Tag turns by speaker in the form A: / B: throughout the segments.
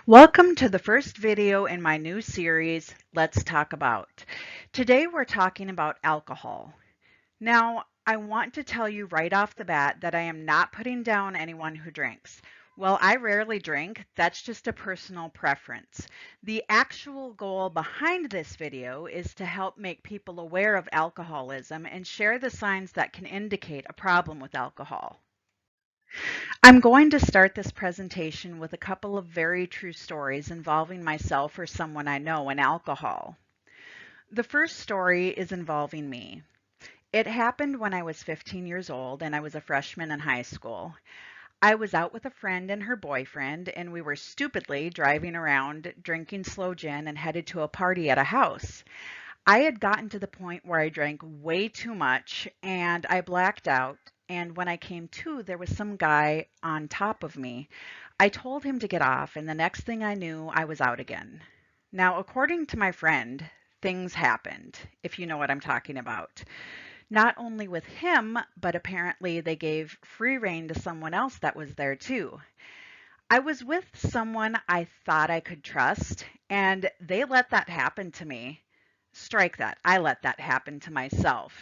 A: Welcome to the first video in my new series, Let's Talk About. Today we're talking about alcohol. Now, I want to tell you right off the bat that I am not putting down anyone who drinks. While I rarely drink, that's just a personal preference. The actual goal behind this video is to help make people aware of alcoholism and share the signs that can indicate a problem with alcohol. I'm going to start this presentation with a couple of very true stories involving myself or someone I know and alcohol. The first story is involving me. It happened when I was 15 years old and I was a freshman in high school. I was out with a friend and her boyfriend, and we were stupidly driving around drinking sloe gin and headed to a party at a house. I had gotten to the point where I drank way too much and I blacked out. And when I came to, there was some guy on top of me. I told him to get off, and the next thing I knew, I was out again. Now, according to my friend, things happened, if you know what I'm talking about. Not only with him, but apparently they gave free rein to someone else that was there too. I was with someone I thought I could trust, and they let that happen to me. Strike that. I let that happen to myself.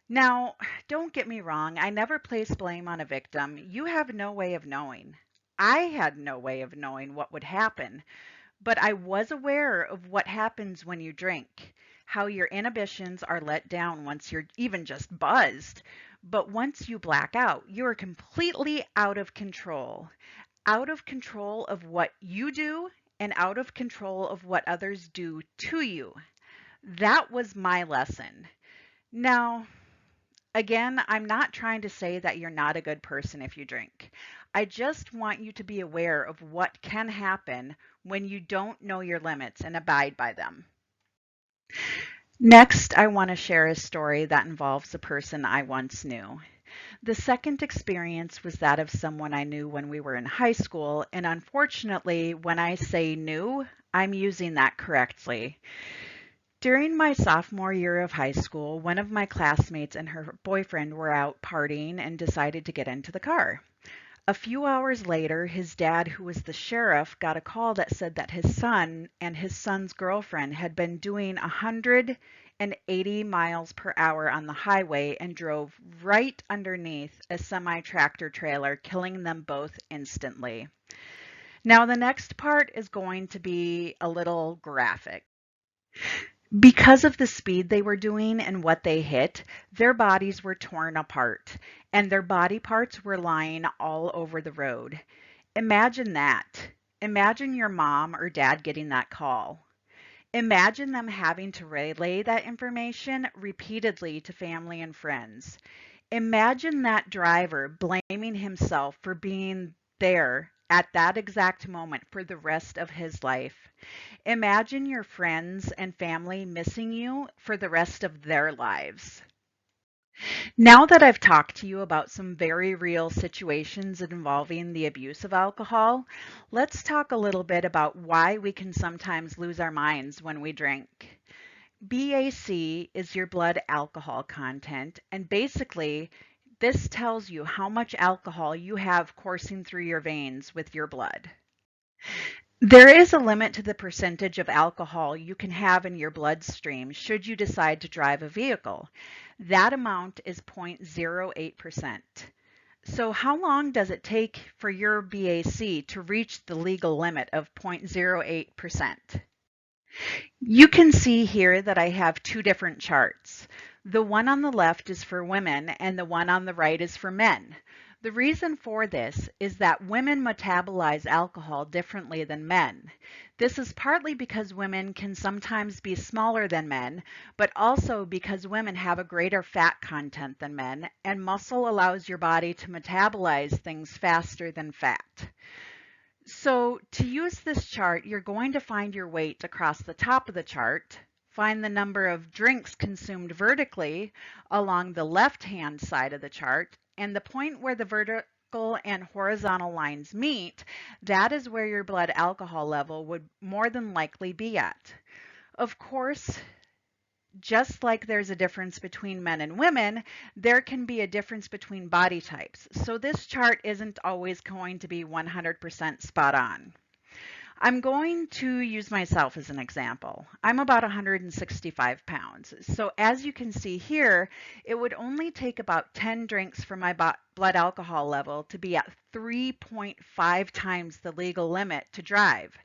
A: Now, don't get me wrong, I never place blame on a victim. You have no way of knowing. I had no way of knowing what would happen, but I was aware of what happens when you drink, how your inhibitions are let down once you're even just buzzed. But once you black out, you are completely out of control of what you do and out of control of what others do to you. That was my lesson. Now, again, I'm not trying to say that you're not a good person if you drink. I just want you to be aware of what can happen when you don't know your limits and abide by them. Next, I want to share a story that involves a person I once knew. The second experience was that of someone I knew when we were in high school, and unfortunately, when I say knew, I'm using that correctly. During my sophomore year of high school, one of my classmates and her boyfriend were out partying and decided to get into the car. A few hours later, his dad, who was the sheriff, got a call that said that his son and his son's girlfriend had been doing 180 miles per hour on the highway and drove right underneath a semi-tractor trailer, killing them both instantly. Now, the next part is going to be a little graphic. Because of the speed they were doing and what they hit, their bodies were torn apart and their body parts were lying all over the road. Imagine that. Imagine your mom or dad getting that call. Imagine them having to relay that information repeatedly to family and friends. Imagine that driver blaming himself for being there at that exact moment for the rest of his life. Imagine your friends and family missing you for the rest of their lives. Now that I've talked to you about some very real situations involving the abuse of alcohol, let's talk a little bit about why we can sometimes lose our minds when we drink. BAC is your blood alcohol content, and basically, this tells you how much alcohol you have coursing through your veins with your blood. There is a limit to the percentage of alcohol you can have in your bloodstream should you decide to drive a vehicle. That amount is 0.08%. So how long does it take for your BAC to reach the legal limit of 0.08%? You can see here that I have two different charts. The one on the left is for women and the one on the right is for men. The reason for this is that women metabolize alcohol differently than men. This is partly because women can sometimes be smaller than men, but also because women have a greater fat content than men, and muscle allows your body to metabolize things faster than fat. So to use this chart, you're going to find your weight across the top of the chart, find the number of drinks consumed vertically along the left-hand side of the chart, and the point where the vertical and horizontal lines meet, that is where your blood alcohol level would more than likely be at. Of course, just like there's a difference between men and women, there can be a difference between body types. So this chart isn't always going to be 100% spot on. I'm going to use myself as an example. I'm about 165 pounds. So as you can see here, it would only take about 10 drinks for my blood alcohol level to be at 3.5 times the legal limit to drive.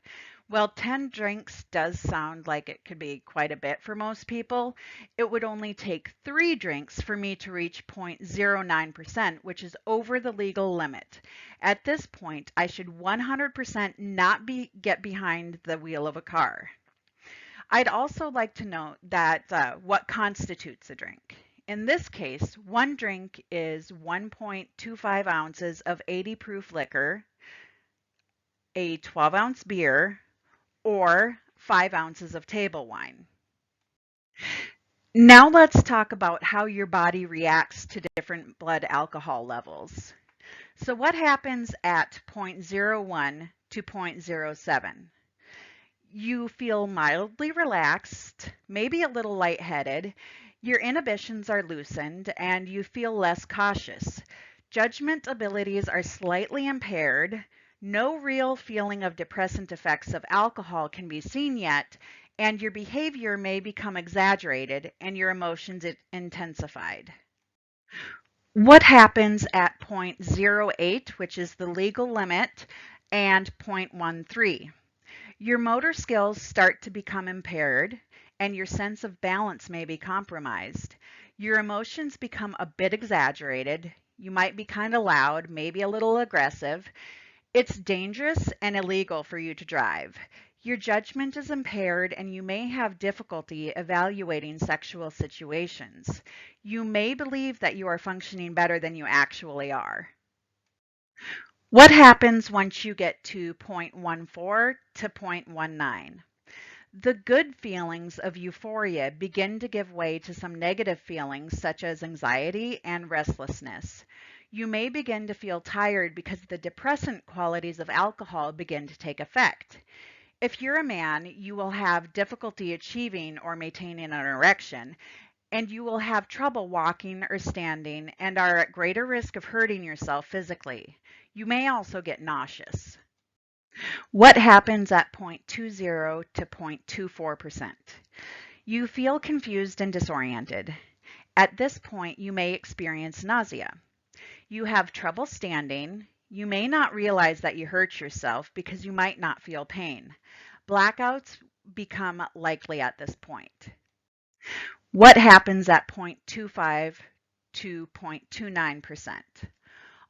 A: While 10 drinks does sound like it could be quite a bit for most people, it would only take 3 drinks for me to reach 0.09%, which is over the legal limit. At this point, I should 100% not get behind the wheel of a car. I'd also like to note that what constitutes a drink. In this case, one drink is 1.25 ounces of 80 proof liquor, a 12-ounce beer, or 5 ounces of table wine. Now let's talk about how your body reacts to different blood alcohol levels. So what happens at 0.01 to 0.07? You feel mildly relaxed, maybe a little lightheaded, your inhibitions are loosened, and you feel less cautious. Judgment abilities are slightly impaired. No real feeling of depressant effects of alcohol can be seen yet, and your behavior may become exaggerated and your emotions intensified. What happens at 0.08, which is the legal limit, and 0.13? Your motor skills start to become impaired, and your sense of balance may be compromised. Your emotions become a bit exaggerated. You might be kind of loud, maybe a little aggressive. It's dangerous and illegal for you to drive. Your judgment is impaired, and you may have difficulty evaluating sexual situations. You may believe that you are functioning better than you actually are. What happens once you get to 0.14 to 0.19? The good feelings of euphoria begin to give way to some negative feelings such as anxiety and restlessness. You may begin to feel tired because the depressant qualities of alcohol begin to take effect. If you're a man, you will have difficulty achieving or maintaining an erection, and you will have trouble walking or standing and are at greater risk of hurting yourself physically. You may also get nauseous. What happens at 0.20 to 0.24%? You feel confused and disoriented. At this point, you may experience nausea. You have trouble standing. You may not realize that you hurt yourself because you might not feel pain. Blackouts become likely at this point. What happens at 0.25 to 0.29%?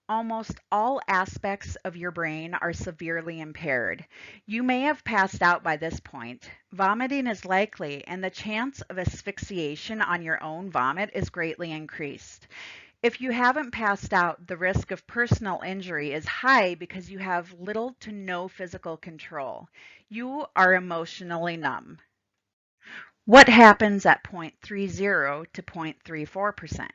A: Almost all aspects of your brain are severely impaired. You may have passed out by this point. Vomiting is likely, and the chance of asphyxiation on your own vomit is greatly increased. If you haven't passed out, the risk of personal injury is high because you have little to no physical control. You are emotionally numb. What happens at 0.30 to 0.34%?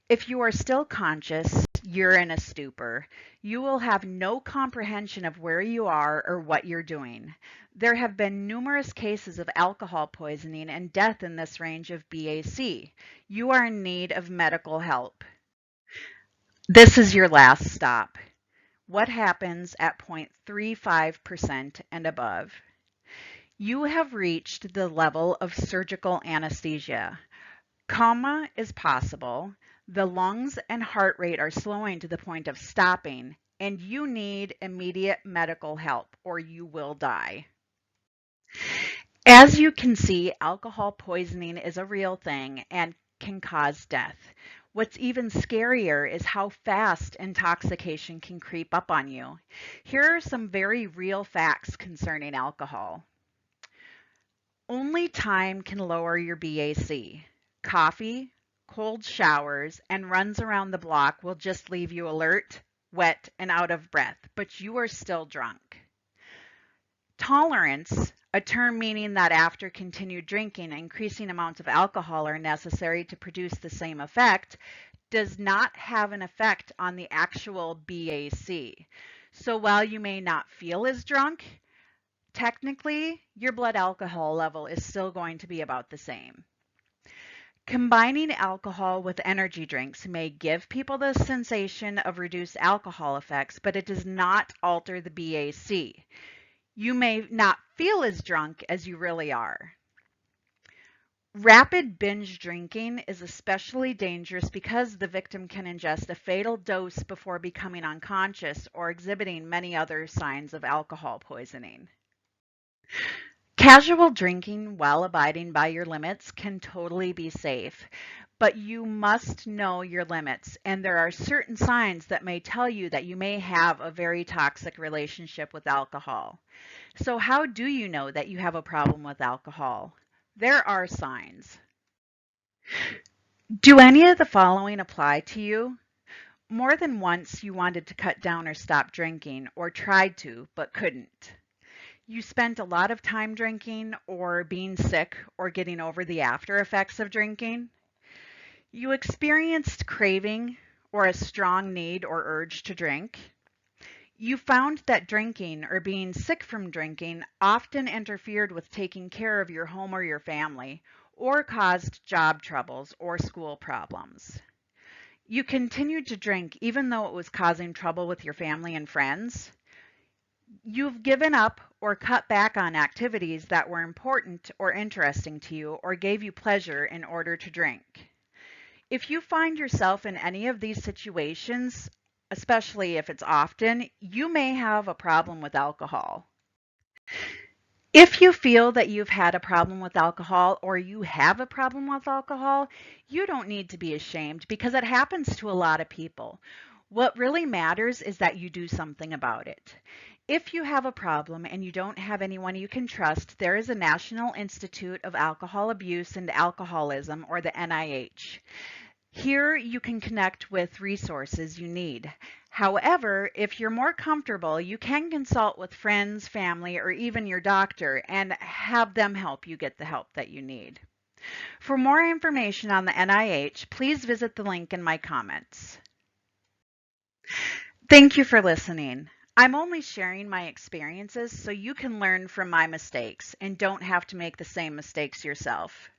A: If you are still conscious, you're in a stupor. You will have no comprehension of where you are or what you're doing. There have been numerous cases of alcohol poisoning and death in this range of BAC. You are in need of medical help. This is your last stop. What happens at 0.35% and above? You have reached the level of surgical anesthesia. Coma is possible. The lungs and heart rate are slowing to the point of stopping, and you need immediate medical help or you will die. As you can see, alcohol poisoning is a real thing and can cause death. What's even scarier is how fast intoxication can creep up on you. Here are some very real facts concerning alcohol. Only time can lower your BAC. Coffee, cold showers, and runs around the block will just leave you alert, wet, and out of breath, but you are still drunk. Tolerance, a term meaning that after continued drinking, increasing amounts of alcohol are necessary to produce the same effect, does not have an effect on the actual BAC. So while you may not feel as drunk, technically, your blood alcohol level is still going to be about the same. Combining alcohol with energy drinks may give people the sensation of reduced alcohol effects, but it does not alter the BAC. You may not feel as drunk as you really are. Rapid binge drinking is especially dangerous because the victim can ingest a fatal dose before becoming unconscious or exhibiting many other signs of alcohol poisoning. Casual drinking while abiding by your limits can totally be safe, but you must know your limits, and there are certain signs that may tell you that you may have a very toxic relationship with alcohol. So, how do you know that you have a problem with alcohol? There are signs. Do any of the following apply to you? More than once you wanted to cut down or stop drinking, or tried to, but couldn't. You spent a lot of time drinking, or being sick, or getting over the after effects of drinking. You experienced craving, or a strong need or urge to drink. You found that drinking or being sick from drinking often interfered with taking care of your home or your family, or caused job troubles or school problems. You continued to drink even though it was causing trouble with your family and friends. You've given up or cut back on activities that were important or interesting to you or gave you pleasure in order to drink. If you find yourself in any of these situations, especially if it's often, you may have a problem with alcohol. If you feel that you've had a problem with alcohol or you have a problem with alcohol, you don't need to be ashamed because it happens to a lot of people. What really matters is that you do something about it. If you have a problem and you don't have anyone you can trust, there is a National Institute of Alcohol Abuse and Alcoholism, or the NIH. Here you can connect with resources you need. However, if you're more comfortable, you can consult with friends, family, or even your doctor and have them help you get the help that you need. For more information on the NIH, please visit the link in my comments. Thank you for listening. I'm only sharing my experiences so you can learn from my mistakes and don't have to make the same mistakes yourself.